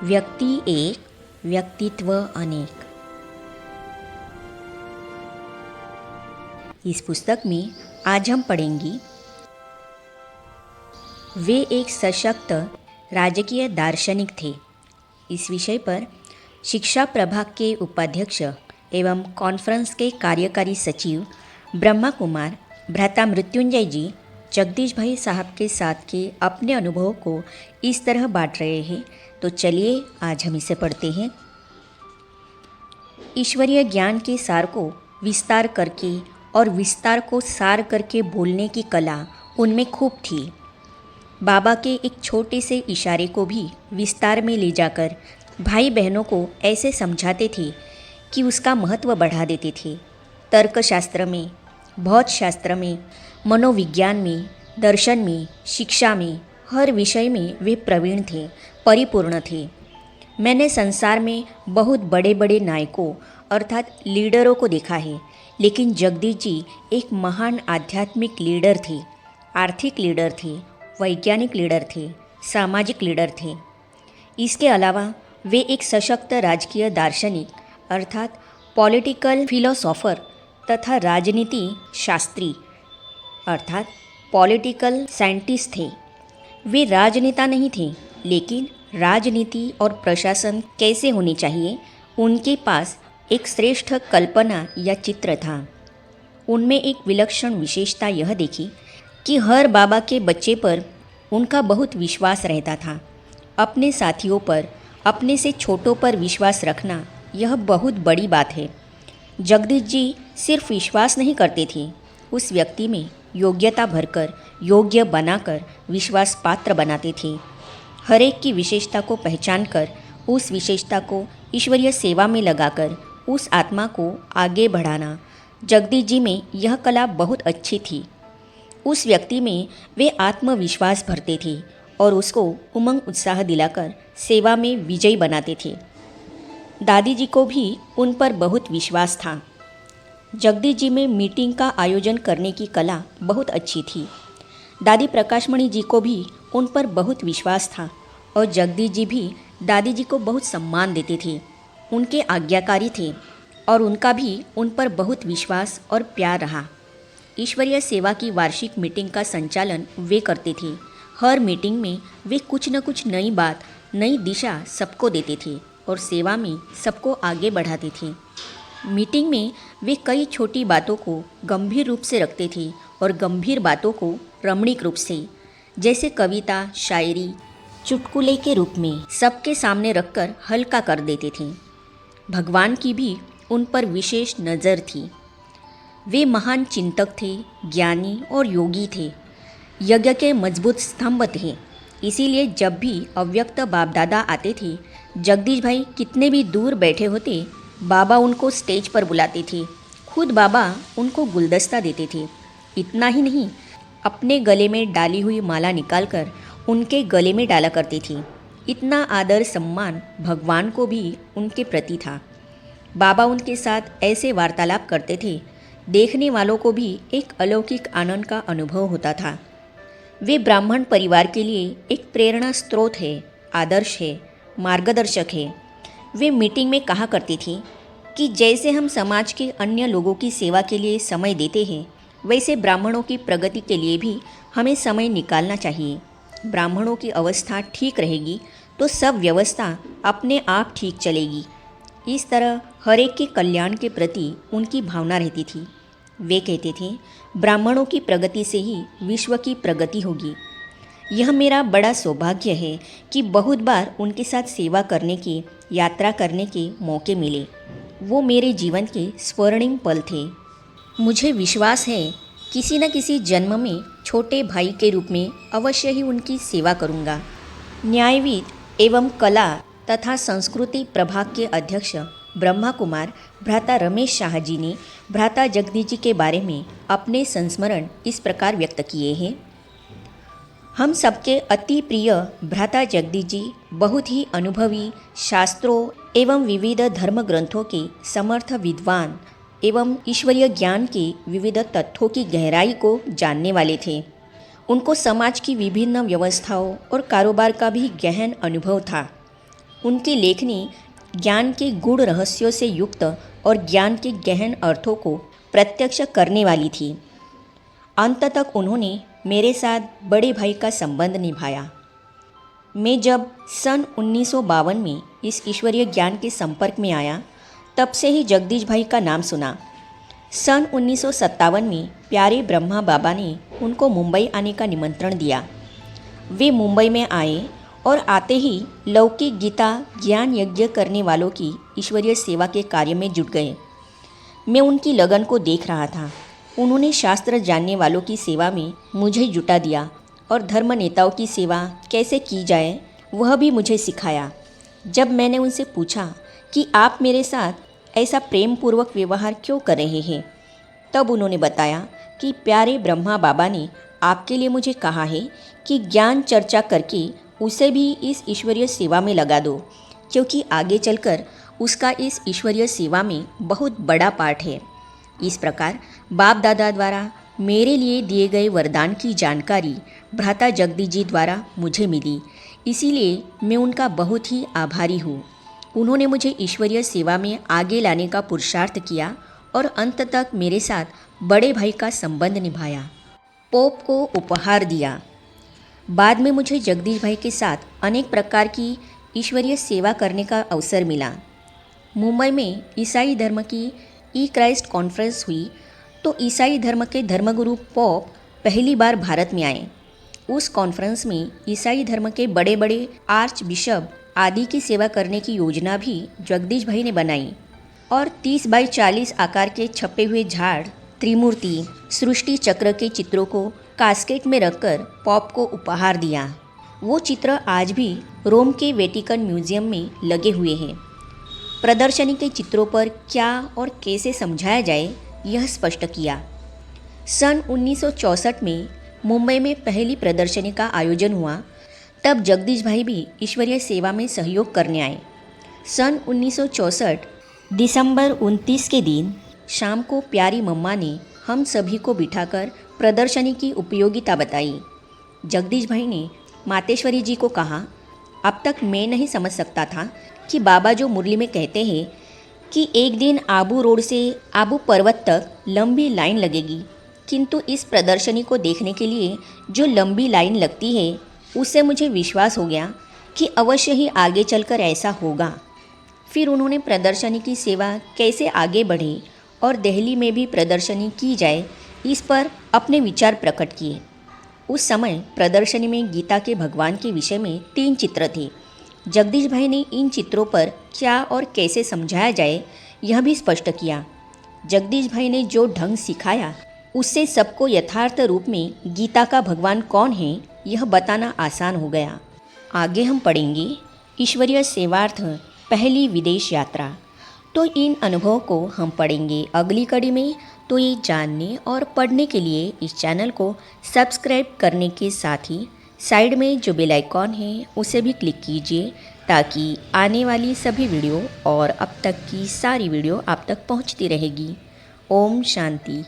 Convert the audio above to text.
व्यक्ति एक, व्यक्तित्व अनेक। इस पुस्तक में आज हम पढ़ेंगे वे एक सशक्त राजकीय दार्शनिक थे। इस विषय पर शिक्षा प्रभाग के उपाध्यक्ष एवं कॉन्फ्रेंस के कार्यकारी सचिव ब्रह्मा कुमार भ्राता मृत्युंजय जी जगदीश भाई साहब के साथ के अपने अनुभवों को इस तरह बांट रहे हैं। तो चलिए आज हम इसे पढ़ते हैं। ईश्वरीय ज्ञान के सार को विस्तार करके और विस्तार को सार करके बोलने की कला उनमें खूब थी। बाबा के एक छोटे से इशारे को भी विस्तार में ले जाकर भाई बहनों को ऐसे समझाते थे कि उसका महत्व बढ़ा देते थे। तर्कशास्त्र में, भौतशास्त्र में, मनोविज्ञान में, दर्शन में, शिक्षा में, हर विषय में वे प्रवीण थे, परिपूर्ण थे। मैंने संसार में बहुत बड़े बड़े नायकों अर्थात लीडरों को देखा है, लेकिन जगदीश जी एक महान आध्यात्मिक लीडर थे, आर्थिक लीडर थे, वैज्ञानिक लीडर थे, सामाजिक लीडर थे। इसके अलावा वे एक सशक्त राजकीय दार्शनिक अर्थात पॉलिटिकल फिलोसोफर तथा राजनीति शास्त्री अर्थात पॉलिटिकल साइंटिस्ट थे। वे राजनेता नहीं थे, लेकिन राजनीति और प्रशासन कैसे होनी चाहिए उनके पास एक श्रेष्ठ कल्पना या चित्र था। उनमें एक विलक्षण विशेषता यह देखी कि हर बाबा के बच्चे पर उनका बहुत विश्वास रहता था। अपने साथियों पर, अपने से छोटों पर विश्वास रखना यह बहुत बड़ी बात है। जगदीश जी सिर्फ विश्वास नहीं करते थे, उस व्यक्ति में योग्यता भरकर, योग्य बनाकर विश्वास पात्र बनाते थे। हर एक की विशेषता को पहचान कर, उस विशेषता को ईश्वरीय सेवा में लगाकर उस आत्मा को आगे बढ़ाना, जगदीश जी में यह कला बहुत अच्छी थी। उस व्यक्ति में वे आत्मविश्वास भरते थे और उसको उमंग उत्साह दिलाकर सेवा में विजयी बनाते थे। दादी जी को भी उन पर बहुत विश्वास था। जगदीश जी में मीटिंग का आयोजन करने की कला बहुत अच्छी थी। दादी प्रकाशमणि जी को भी उन पर बहुत विश्वास था और जगदीश जी भी दादी जी को बहुत सम्मान देते थे, उनके आज्ञाकारी थे और उनका भी उन पर बहुत विश्वास और प्यार रहा। ईश्वरीय सेवा की वार्षिक मीटिंग का संचालन वे करते थे। हर मीटिंग में वे कुछ न कुछ नई बात, नई दिशा सबको देते थे और सेवा में सबको आगे बढ़ाते थे। मीटिंग में वे कई छोटी बातों को गंभीर रूप से रखते थे और गंभीर बातों को रमणीक रूप से, जैसे कविता, शायरी, चुटकुले के रूप में सबके सामने रखकर हल्का कर देते थे। भगवान की भी उन पर विशेष नज़र थी। वे महान चिंतक थे, ज्ञानी और योगी थे, यज्ञ के मजबूत स्तंभ थे। इसीलिए जब भी अव्यक्त बाप दादा आते थे, जगदीश भाई कितने भी दूर बैठे होते, बाबा उनको स्टेज पर बुलाते थे। खुद बाबा उनको गुलदस्ता देते थे। इतना ही नहीं, अपने गले में डाली हुई माला निकालकर उनके गले में डाला करती थी। इतना आदर सम्मान भगवान को भी उनके प्रति था। बाबा उनके साथ ऐसे वार्तालाप करते थे, देखने वालों को भी एक अलौकिक आनंद का अनुभव होता था। वे ब्राह्मण परिवार के लिए एक प्रेरणा स्रोत है, आदर्श है, मार्गदर्शक है। वे मीटिंग में कहा करती थी कि जैसे हम समाज के अन्य लोगों की सेवा के लिए समय देते हैं, वैसे ब्राह्मणों की प्रगति के लिए भी हमें समय निकालना चाहिए। ब्राह्मणों की अवस्था ठीक रहेगी तो सब व्यवस्था अपने आप ठीक चलेगी। इस तरह हर एक के कल्याण के प्रति उनकी भावना रहती थी। वे कहते थे, ब्राह्मणों की प्रगति से ही विश्व की प्रगति होगी। यह मेरा बड़ा सौभाग्य है कि बहुत बार उनके साथ सेवा करने के, यात्रा करने के मौके मिले। वो मेरे जीवन के स्वर्णिम पल थे। मुझे विश्वास है किसी न किसी जन्म में छोटे भाई के रूप में अवश्य ही उनकी सेवा करूंगा। न्यायविद एवं कला तथा संस्कृति प्रभाग के अध्यक्ष ब्रह्मा कुमार भ्राता रमेश शाह जी ने भ्राता जगदीश जी के बारे में अपने संस्मरण इस प्रकार व्यक्त किए हैं। हम सबके अति प्रिय भ्राता जगदीश जी बहुत ही अनुभवी, शास्त्रों एवं विविध धर्म ग्रंथों के समर्थ विद्वान एवं ईश्वरीय ज्ञान के विविध तत्वों की गहराई को जानने वाले थे। उनको समाज की विभिन्न व्यवस्थाओं और कारोबार का भी गहन अनुभव था। उनकी लेखनी ज्ञान के गूढ़ रहस्यों से युक्त और ज्ञान के गहन अर्थों को प्रत्यक्ष करने वाली थी। अंत तक उन्होंने मेरे साथ बड़े भाई का संबंध निभाया। मैं जब सन 1952 में इस ईश्वरीय ज्ञान के संपर्क में आया, तब से ही जगदीश भाई का नाम सुना। सन 1957 में प्यारे ब्रह्मा बाबा ने उनको मुंबई आने का निमंत्रण दिया। वे मुंबई में आए और आते ही लौकिक गीता ज्ञान यज्ञ करने वालों की ईश्वरीय सेवा के कार्य में जुट गए। मैं उनकी लगन को देख रहा था। उन्होंने शास्त्र जानने वालों की सेवा में मुझे जुटा दिया और धर्म नेताओं की सेवा कैसे की जाए वह भी मुझे सिखाया। जब मैंने उनसे पूछा कि आप मेरे साथ ऐसा प्रेम पूर्वक व्यवहार क्यों कर रहे हैं, तब उन्होंने बताया कि प्यारे ब्रह्मा बाबा ने आपके लिए मुझे कहा है कि ज्ञान चर्चा करके उसे भी इस ईश्वरीय सेवा में लगा दो, क्योंकि आगे चलकर उसका इस ईश्वरीय सेवा में बहुत बड़ा पार्ट है। इस प्रकार बाप दादा द्वारा मेरे लिए दिए गए वरदान की जानकारी भ्राता जगदीश जी द्वारा मुझे मिली, इसीलिए मैं उनका बहुत ही आभारी हूँ। उन्होंने मुझे ईश्वरीय सेवा में आगे लाने का पुरुषार्थ किया और अंत तक मेरे साथ बड़े भाई का संबंध निभाया, पोप को उपहार दिया। बाद में मुझे जगदीश भाई के साथ अनेक प्रकार की ईश्वरीय सेवा करने का अवसर मिला। मुंबई में ईसाई धर्म की ई क्राइस्ट कॉन्फ्रेंस हुई तो ईसाई धर्म के धर्मगुरु पोप पहली बार भारत में आए। उस कॉन्फ्रेंस में ईसाई धर्म के बड़े बड़े आर्च बिशप आदि की सेवा करने की योजना भी जगदीश भाई ने बनाई और 30 बाई 40 आकार के छपे हुए झाड़, त्रिमूर्ति, सृष्टि चक्र के चित्रों को कास्केट में रखकर पॉप को उपहार दिया। वो चित्र आज भी रोम के वेटिकन म्यूजियम में लगे हुए हैं। प्रदर्शनी के चित्रों पर क्या और कैसे समझाया जाए यह स्पष्ट किया। सन 1964 में मुंबई में पहली प्रदर्शनी का आयोजन हुआ, तब जगदीश भाई भी ईश्वरीय सेवा में सहयोग करने आए। सन 1964 दिसंबर 29 के दिन शाम को प्यारी मम्मा ने हम सभी को बिठाकर प्रदर्शनी की उपयोगिता बताई। जगदीश भाई ने मातेश्वरी जी को कहा, अब तक मैं नहीं समझ सकता था कि बाबा जो मुरली में कहते हैं कि एक दिन आबू रोड से आबू पर्वत तक लंबी लाइन लगेगी, किंतु इस प्रदर्शनी को देखने के लिए जो लंबी लाइन लगती है उससे मुझे विश्वास हो गया कि अवश्य ही आगे चलकर ऐसा होगा। फिर उन्होंने प्रदर्शनी की सेवा कैसे आगे बढ़े और दिल्ली में भी प्रदर्शनी की जाए, इस पर अपने विचार प्रकट किए। उस समय प्रदर्शनी में गीता के भगवान के विषय में 3 चित्र थे। जगदीश भाई ने इन चित्रों पर क्या और कैसे समझाया जाए यह भी स्पष्ट किया। जगदीश भाई ने जो ढंग सिखाया उससे सबको यथार्थ रूप में गीता का भगवान कौन है यह बताना आसान हो गया। आगे हम पढ़ेंगे ईश्वरीय सेवार्थ पहली विदेश यात्रा। तो इन अनुभवों को हम पढ़ेंगे अगली कड़ी में। तो ये जानने और पढ़ने के लिए इस चैनल को सब्सक्राइब करने के साथ ही साइड में जो बेल आइकॉन है उसे भी क्लिक कीजिए, ताकि आने वाली सभी वीडियो और अब तक की सारी वीडियो आप तक पहुंचती रहेगी। ओम शांति।